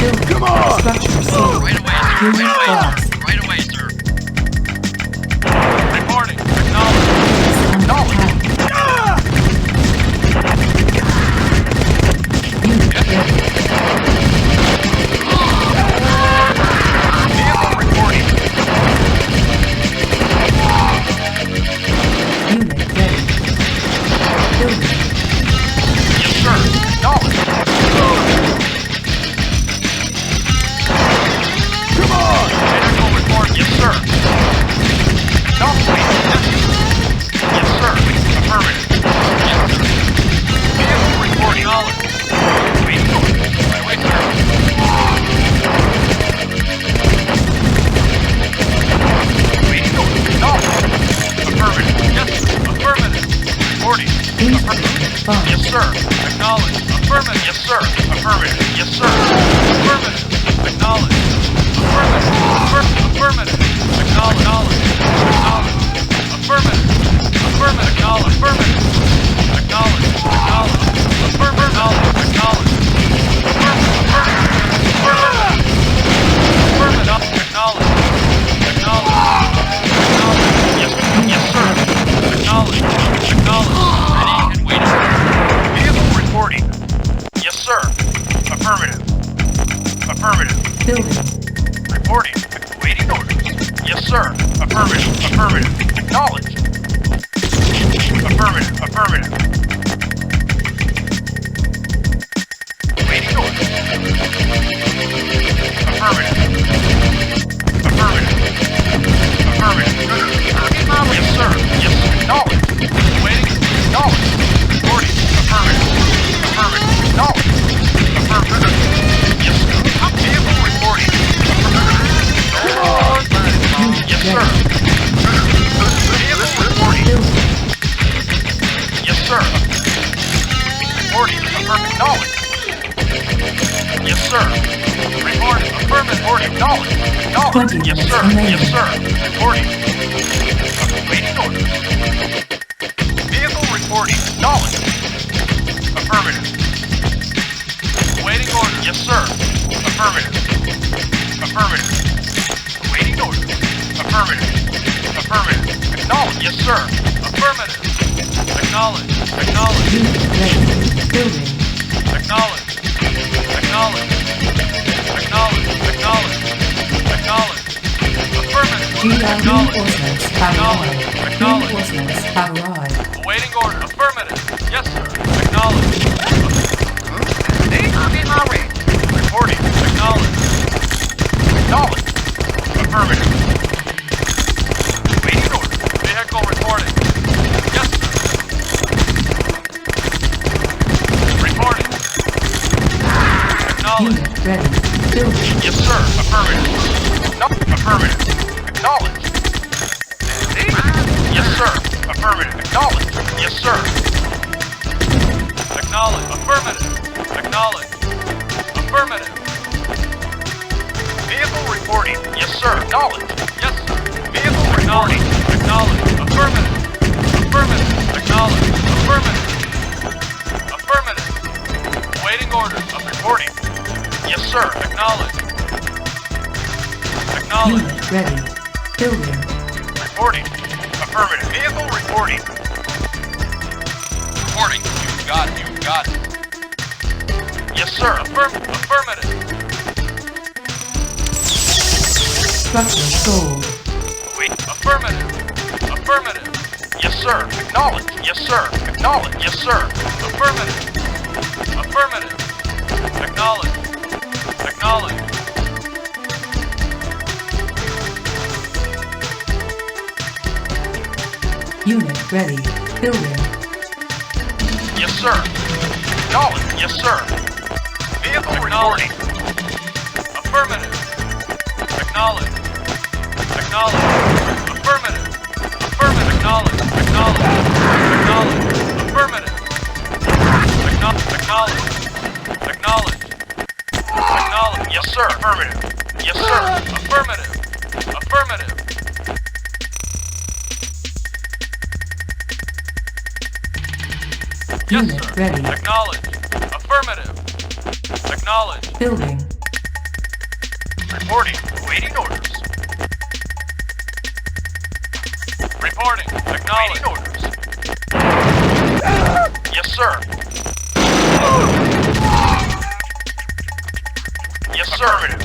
Building. Come on! Structure sold. Right away, sir. Unit Right away, lost. sir. Right away, sir. Reporting. Acknowledge. Under attack. Unit ready. Vehicle reporting. Unit ready. Building. Yes, sir. Acknowledge. Come on! Vehicle report. Yes, sir. Acknowledge. Yes, sir. Affirmative. Yes, sir. Vehicle reporting. Acknowledge. Waiting order. Right away, sir. Waiting order. Acknowledge. Affirmative. Yes, sir. Affirmative. Reporting. Insufficient funds. Yes, sir. Acknowledge. Affirmative. Yes, sir. Affirmative. Yes, sir. Affirmative. Acknowledge. Affirmative. Affirmative. Acknowledge. Acknowledge. Affirmative. Affirmative. Acknowledge. Affirmative. Acknowledge. Acknowledge. Affirmative. Acknowledge. Acknowledge. Affirmative. Affirmative. Affirmative. Acknowledge. Acknowledge. Acknowledge. Yes. Yes, sir. Acknowledge. Acknowledge. Ready and waiting. Vehicle reporting. Yes, sir. Affirmative. Affirmative. Building. Reporting. Waiting orders. Yes, sir. Affirmative. Affirmative. Acknowledge. Affirmative. Affirmative. Waiting orders. Affirmative. Affirmative. Affirmative. Yes, sir. Yes, sir. Acknowledge. Waiting. Acknowledge. Reporting. Affirmative. Affirmative. Acknowledge. Affirmative. Yes, sir. Vehicle reporting. Yes, sir. Vehicle reporting. Yes, sir. Reporting. Affirmative. Knowledge. Yes, sir. Reporting. Affirmative. Reporting. Knowledge. Knowledge. 20 Yes, minutes sir. remaining. Yes, sir. Reporting. Waiting order. Vehicle reporting. Knowledge. Affirmative. Waiting order. Yes, sir. Affirmative. Affirmative. Waiting order. Affirmative. Affirmative. Acknowledge. Yes, sir. Affirmative. Acknowledge. Acknowledge. Unit ready. Building. Acknowledge. Acknowledge. Acknowledge. Acknowledge. Acknowledge. Affirmative. GDI Acknowledge. reinforcements have Acknowledge. arrived. Acknowledge. Reinforcements have arrived. Awaiting order. Affirmative. Yes, sir. Acknowledge. Reporting. Acknowledge. Acknowledge. Affirmative. Waiting order. Vehicle reporting. Yes, sir. Reporting. Acknowledge. Unit ready. Building. Yes, sir. Affirmative. No. Affirmative. Acknowledge. Yes, sir. Affirmative. Acknowledge. Yes, sir. Acknowledge. Affirmative. Acknowledge. Affirmative. Vehicle reporting. Yes, sir. Acknowledge. Yes, sir. Vehicle reporting. Acknowledge. Affirmative. Affirmative. Acknowledge. Affirmative. Affirmative. Waiting orders of reporting. Yes, sir. Acknowledge. Acknowledge. Unit ready. Building. Reporting. Affirmative. Vehicle reporting. Reporting. You've got it. You've got it. Yes, sir. Affirmative. Structure sold. Wait. Affirmative. Affirmative. Yes, sir. Acknowledge. Yes, sir. Acknowledge. Yes, sir. Affirmative. Affirmative. Acknowledge. Acknowledge. Unit ready. Building. Yes, sir. Acknowledge. Yes, sir. Vehicle reporting. Affirmative. Acknowledge. Acknowledge. Affirmative. Affirmative. Acknowledge. Acknowledge. Acknowledge. Affirmative. Acknowledge. Acknowledge. Acknowledge. Yes, sir. Affirmative. Yes, sir. Affirmative. Affirmative. Yes, Unit sir. ready. Acknowledge. Affirmative. Acknowledge. Building. Reporting. Awaiting orders. Reporting. Acknowledged. Orders. Yes, sir. Yes, sir. Affirmative.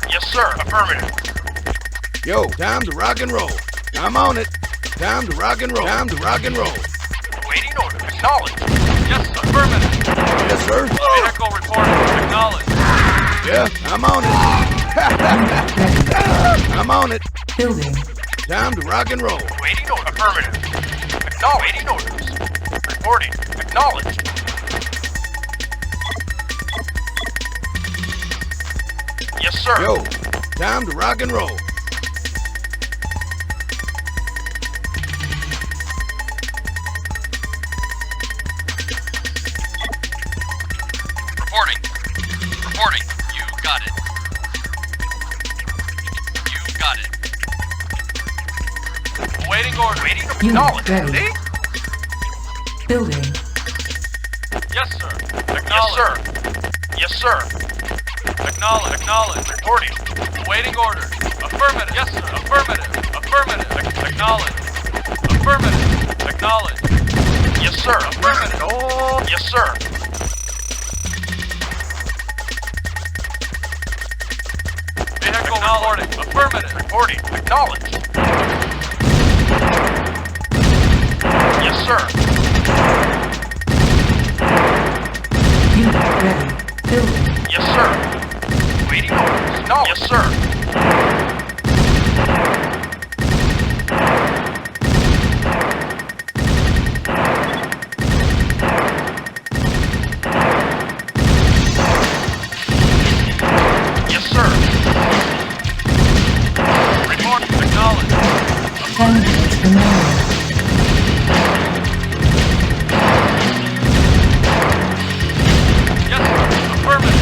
Yes, sir. Affirmative. Yo, time to rock and roll. I'm on it. Time to rock and roll. Time to rock and roll. Awaiting orders. Acknowledged. Yes, affirmative. Yes, sir. Vehicle reporting. Acknowledged. Yeah, I'm on it. I'm on it. Building. Time to rock and roll. Awaiting orders. Affirmative. Acknowledged. Awaiting orders. Reporting. Acknowledged. Yes, sir. Yo, time to rock and roll. Reporting. Reporting. You got it. You got it. Awaiting order. Awaiting Unit ready. See? Building. Yes, sir. Acknowledge. Yes, sir. Yes, sir. Acknowledge. Acknowledge. Reporting. Awaiting orders. Affirmative. Yes, sir. Affirmative. Affirmative. Acknowledge. Affirmative. Acknowledge. Yes, sir. Affirmative. Oh. Yes, sir. Vehicle reporting. Affirmative. Reporting. Acknowledge. Yes, sir. Unit ready. Building. Yes, sir. Waiting orders. No. Yes, sir. Yes, sir. Report. Acknowledge. 10 minutes remaining. Yes, sir. Affirmative.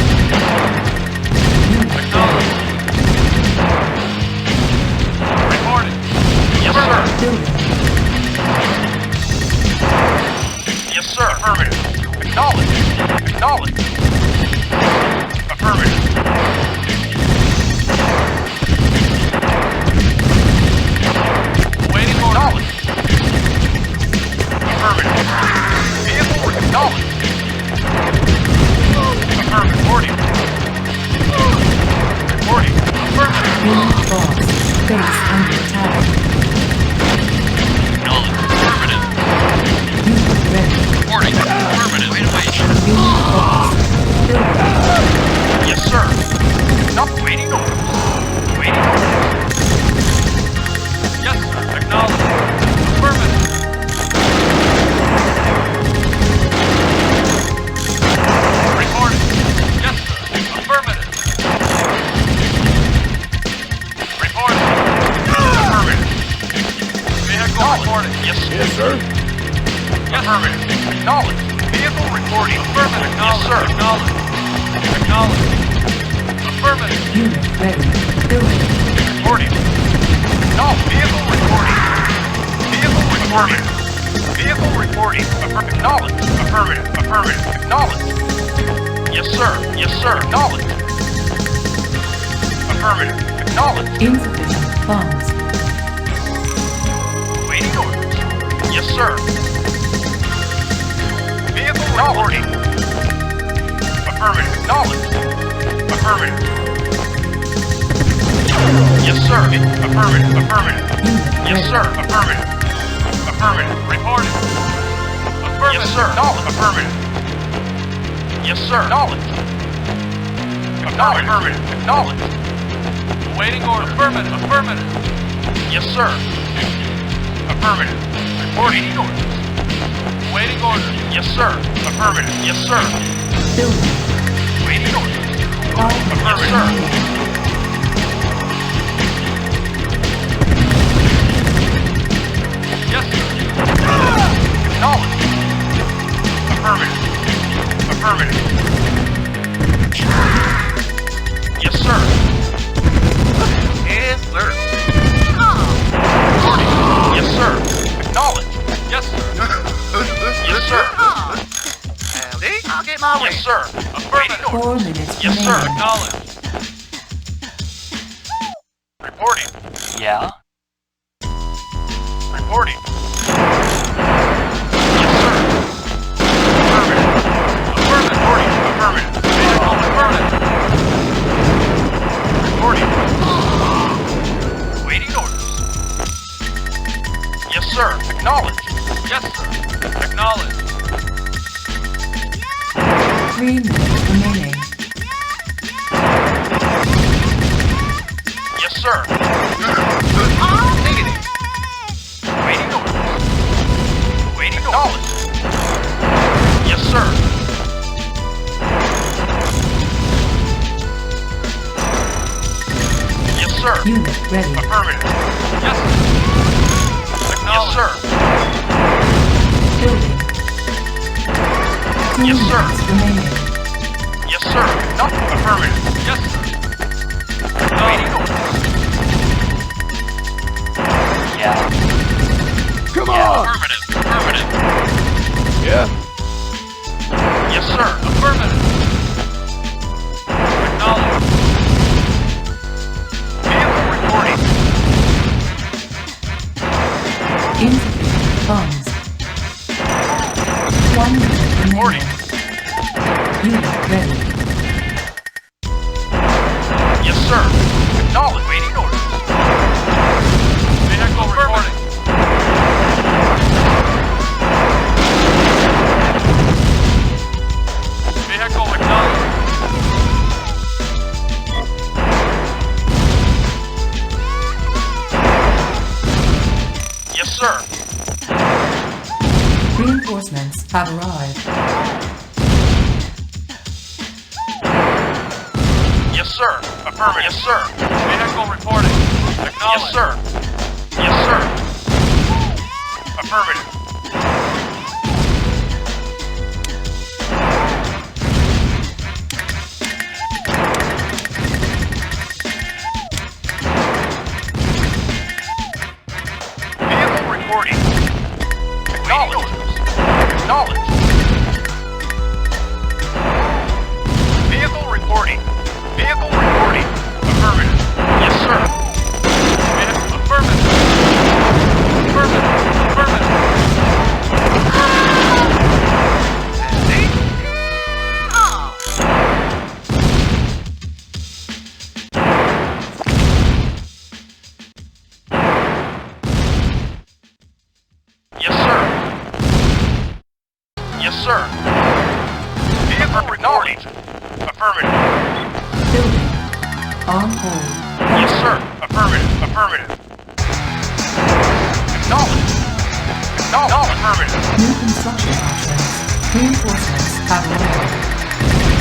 Acknowledge. Reporting. Yes, sir. Building. Yes, sir. Affirmative. Acknowledge. Acknowledge. Affirmative. Waiting for knowledge. Affirmative. Vehicle acknowledged. Affirmative. Reporting. Reporting. Affirmative. Unit lost. Base under attack. Acknowledged. Affirmative. Unit ready. Reporting. Affirmative. Wait, wait. Unit lost. Building. Yes, sir. Not waiting orders. Waiting orders. Yes, sir. Acknowledged. Affirmative. Reporting. Yes, sir. Affirmative. Reporting. Affirmative. Vehicle reporting. Yes, sir. Yes, sir. Yes, affirmative. Acknowledged. Vehicle reporting. Affirmative. Yes, sir. Acknowledged. Acknowledged. Affirmative. Unit ready. Building. Reporting. No, vehicle reporting. Vehicle reporting. Vehicle reporting. Acknowledged. Affirmative. Affirmative. Acknowledged. Yes, sir. Yes, sir. Acknowledged. Affirmative. Acknowledged. Insufficient funds. Waiting orders. Yes, sir. Vehicle reporting. Affirmative. Acknowledged. Affirmative. Yes, sir. Affirmative. Affirmative. Unit Yes, ready. sir. Affirmative. Affirmative. Reporting. Affirmative. Yes, sir. Knowledge. Affirmative. Yes, sir. Knowledge. Acknowledge. Affirmative. Acknowledge. Awaiting order. Affirmative. Affirmative. Yes, sir. Affirmative. Reporting orders. Waiting order. Yes, sir. Affirmative. Yes, sir. Building. Waiting order. 5 minutes Affirmative. remaining. Yes, sir. Knowledge. Affirmative. Affirmative. Yes, sir. Yes, sir. Reporting. Yes, sir. Acknowledge. Yes, sir. Yes, sir. I'll get my way. Yes, sir. Affirmative. 4 minutes Yes, sir. remaining. Acknowledge. Yeah? Reporting. Yes, sir. Affirmative. Affirmative. Reporting. Affirmative. Vehicle affirmative. Reporting. Waiting orders. Yes, sir. Acknowledged. Yes, sir. Acknowledged. 3 minutes remaining. Yes, sir. Negative. Waiting orders. Waiting orders. Yes, sir. Yes, sir. Unit ready. Affirmative. Yes, sir. Yes, sir. Building. 2 Yes, sir. minutes remaining. Yes, sir. No. Affirmative. Yes, sir. Waiting orders. Yeah. Come Yeah. on! Affirmative. Affirmative. Yeah? Yes, sir. Affirmative. Acknowledged. Vehicle reporting. Insufficient funds. 1 minute Reporting. remaining. Unit ready. Yes, sir. Acknowledged. Waiting orders. Vehicle reporting. Vehicle acknowledged. Yes, sir. Reinforcements have arrived. Yes, sir. Affirmative. Yes, sir. Vehicle reporting. Acknowledged. Yes, sir. Yes, sir. Affirmative. Vehicle reporting. Acknowledged. Acknowledged. Vehicle reporting. Vehicle reporting. Affirmative. Yes, sir. Affirmative. Affirmative. Affirmative. Yes, sir. Yes, sir. Vehicle acknowledged. Affirmative. Building. On hold. Yes, sir. Affirmative. Affirmative. Acknowledged. Acknowledged. Affirmative. New construction options. Reinforcements have arrived.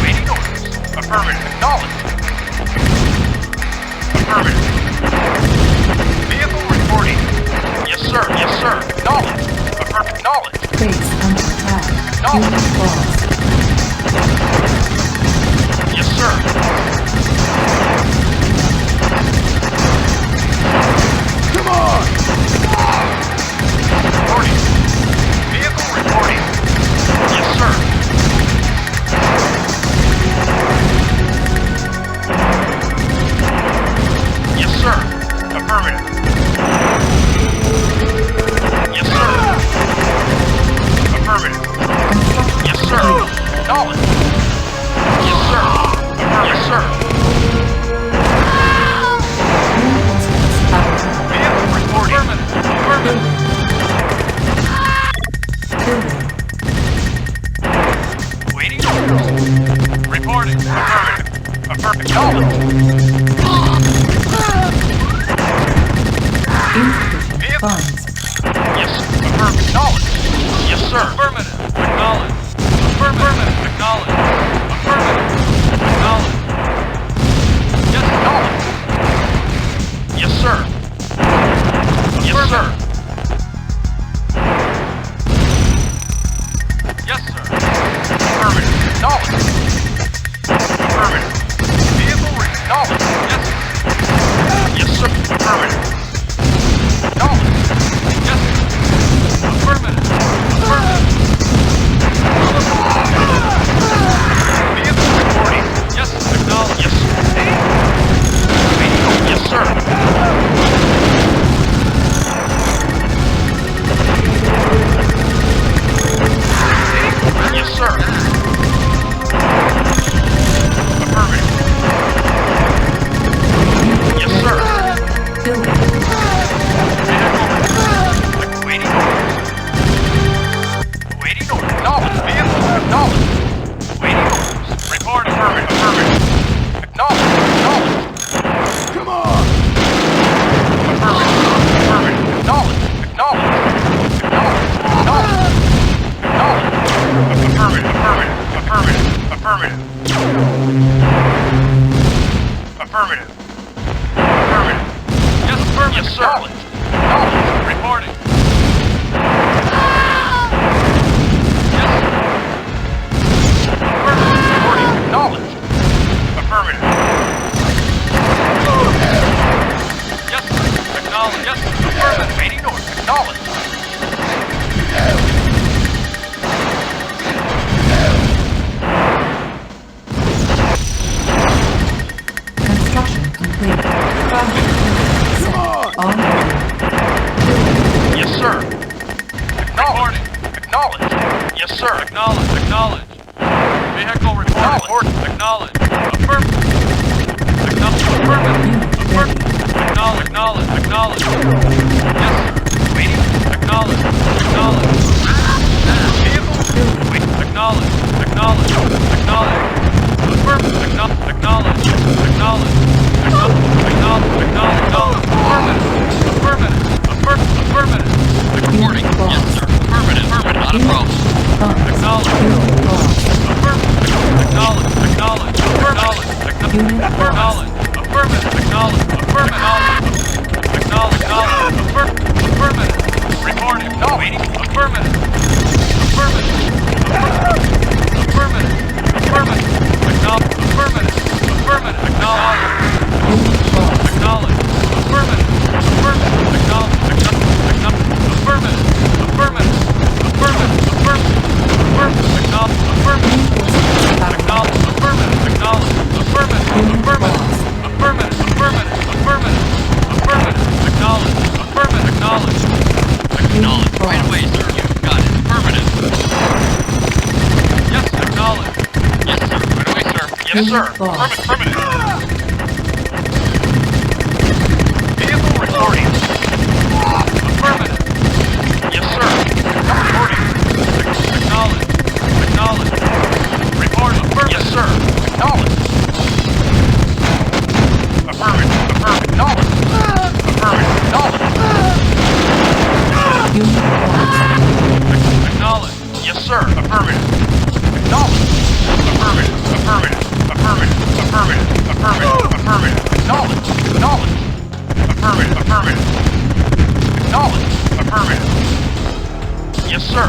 Waiting orders. Affirmative. Acknowledged. Affirmative. Vehicle reporting. Yes, sir. Yes, sir. Acknowledged. Acknowledged. Base under attack. Acknowledged. Unit lost. Yes, sir. Come on! Reporting. Vehicle reporting. Yes, sir. Yes, sir. Affirmative. Yes, sir. Affirmative. Yes, sir. Acknowledged. Yes, sir. Yes, sir. Reinforcements have arrived. Vehicle reporting. Affirmative. Building. Waiting orders. Reporting. Affirmative. Affirmative. Acknowledged. Insufficient funds. Yes. Affirmative. Acknowledged. Yes, sir. Affirmative. Acknowledged. Affirmative. Acknowledged. Affirmative. Acknowledged. Yes. Acknowledged. Yes, sir. Yes, sir. Yes, sir. Affirmative. Acknowledged. Affirmative. Vehicle acknowledged. Yes, sir. Knowledge. Reporting. Yes, sir. Affirmative. Reporting. Acknowledged. Affirmative. Yes, sir. Acknowledged. Yes, sir. Affirmative. Waiting order. Acknowledged. Construction complete. Project set. On board. Yes, sir. Acknowledged. Acknowledged. Yes, sir. Acknowledged. Acknowledged. Vehicle reporting. Acknowledged. Affirmative. Affirmative. Affirmative. Acknowledged. Acknowledged. Acknowledged. Yes, sir. Waiting. Acknowledged. Acknowledged. Vehicle. Wait. Acknowledged. Acknowledged. Acknowledged. Affirmative. Acknowledged. Acknowledged. Acknowledged. Acknowledged. Acknowledged. Affirmative. Affirmative. Affirmative. Reporting. Yes, sir. Affirmative. Affirmative. Not a problem. Acknowledged. Affirmative. Acknowledged. Acknowledged. Acknowledged. Acknowledged. Affirmative. Acknowledged. Affirmative. Acknowledged. Affirmative. Reporting. No. Waiting. Affirmative. Affirmative. Affirmative. Affirmative. Acknowledged. Affirmative. Affirmative. Acknowledged. Acknowledged. Affirmative. Affirmative. Acknowledged. Affirmative. Affirmative. Affirmative. Affirmative. Affirmative. Acknowledged. Affirmative. Acknowledged. Affirmative. Acknowledged. Affirmative. Affirmative. Affirmative. Affirmative. Affirmative. Affirmative. Acknowledged. Affirmative. Acknowledged. Acknowledged. Right away, sir. You got it. Affirmative. Yes, acknowledged. Yes, sir. Right away, sir. Yes, sir. Affirmative. Vehicle reporting. Affirmative. Yes, sir. Reporting. Acknowledged. Acknowledged. Reporting. Yes, sir. Acknowledged. Affirmative. Affirmative. Acknowledged. Affirmative. Acknowledged. Acknowledged. Yes, sir. Affirmative. Acknowledged. Affirmative. Affirmative. Affirmative. Affirmative. Affirmative. Affirmative. Acknowledged. Acknowledged. Affirmative. Affirmative. Acknowledged. Affirmative. Yes, sir.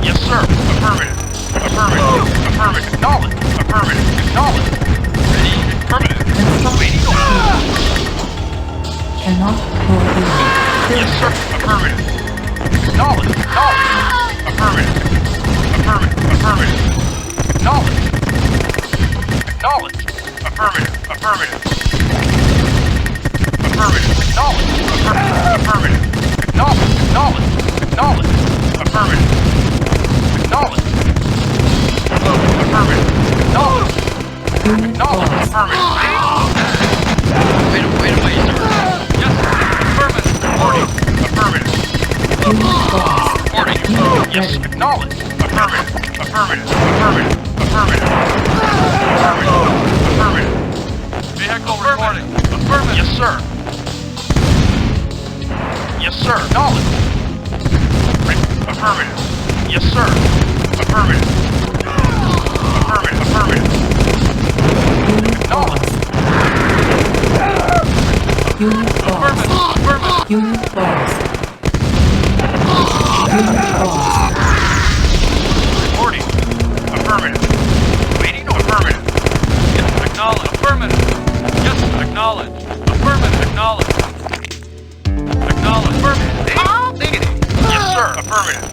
Yes, sir. Affirmative. Affirmative. Affirmative. Acknowledged. Affirmative. Acknowledged. Ready. Affirmative. Waiting order. Cannot coordinate. Yes, sir. Affirmative. Acknowledged. Acknowledged. Affirmative. Affirmative. Affirmative. Acknowledged. Acknowledged. Affirmative. Affirmative. Affirmative. Acknowledged. Affirmative. Acknowledged. Acknowledged. Acknowledged. Affirmative. Acknowledged. Affirmative. Acknowledged. Acknowledged. Affirmative. Wait, sir. Yes, sir. Affirmative. Reporting. Affirmative. Reporting. Yes, acknowledged. Affirmative. Affirmative. Affirmative. Affirmative. Affirmative. Affirmative. Vehicle reporting. Affirmative. Yes, sir. Yes, sir. Acknowledged. Affirmative. Yes, sir. Affirmative. Affirmative. Affirmative. Acknowledged. Unit lost. Affirmative. Unit lost. Unit lost. Reporting. Affirmative. Waiting order. Affirmative. Yes, acknowledge. Affirmative. Yes, acknowledge. Affirmative. Acknowledge. Acknowledge. Affirmative. Oh, diggity. Yes, sir. Affirmative.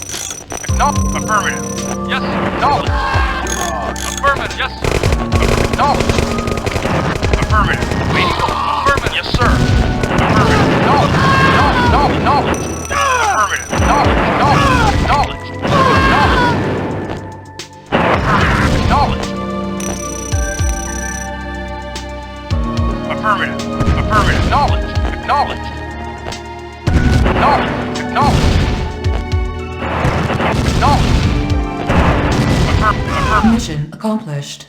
Acknowledge. Affirmative. Yes, acknowledge. Affirmative. Yes, sir. Acknowledge. Affirmative. Waiting order. Affirmative. Yes, sir. Affirmative. Acknowledge. Acknowledge. Acknowledge. Affirmative. Acknowledge. Acknowledge. Acknowledge. Acknowledge. Affirmative. Affirmative. Acknowledge. Acknowledge. Acknowledge. Acknowledge. Acknowledge. Mission accomplished.